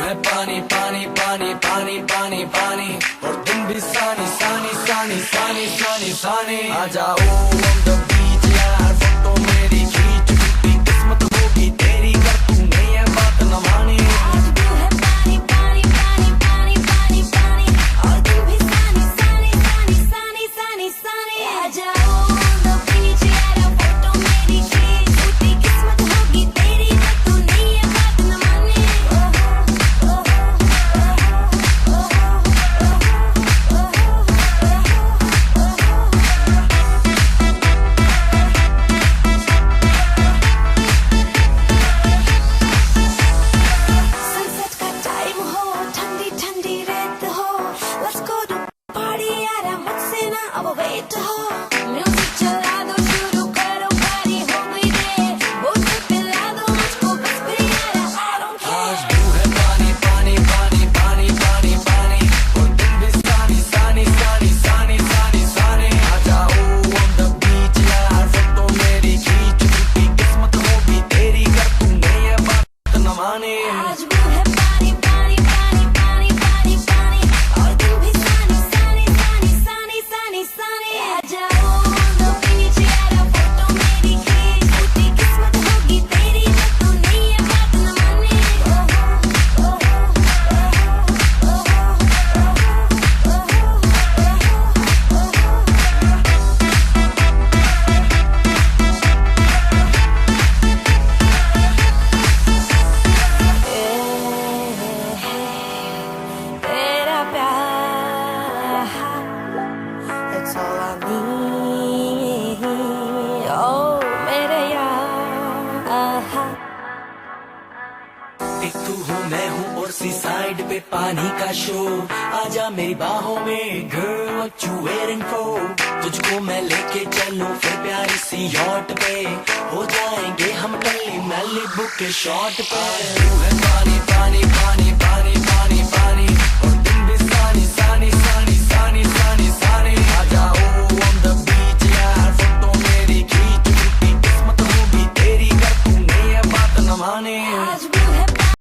है पानी पानी पानी पानी पानी पानी, और दिन भी सानी सानी सानी सानी सानी सानी। आ जाओ on the beach यार, फोटो मेरी खींच, टूटी किस्मत होगी तेरी कर तूने ये बात न मानी। आज भी है पानी पानी पानी पानी पानी पानी, और दिन भी सानी सानी सानी सानी सानी सानी। आ जाओ on the beach यार, फोटो मेरी खींच, टूटी किस्मत होगी तेरी कर तूने ये बात न मानी। सनसेट का टाइम हो, ठंडी ठंडी रेत हो, लेट्स गो टू पार्टी यार, मुझसे ना अब वेट हो। म्यूजिक चला दो, शुरू करो पार्टी हो गई रे, बोतल पिला दो मुझको बस फिर यार, I don't care। आज तू है पानी पानी पानी पानी पानी पानी, और दिन भी सानी सानी सानी सानी सानी सानी। आ जाओ on the beach यार, फोटो मेरी खींच, टूटी किस्मत होगी तेरी कर तूने ये बात न मानी। आज भी है पानी पानी पानी पानी पानी पानी, और दिन भी सानी सानी सानी सानी सानी सानी। आ जाओ on the beach यार, फोटो मेरी खींच, टूटी किस्मत होगी तेरी कर तूने ये बात न मानी। तेरा प्यार, it's all I need, oh मेरे यार। एक तू हूँ मैं हूँ और सी साइड पे पानी का शो, आजा मेरी बाहों में girl what you waiting for। तुझको मैं लेके चलूं फिर प्यारी सी यॉट पे, हो जाएंगे हम कली मैलिबू के शॉट पे। तू है पानी पानी पानी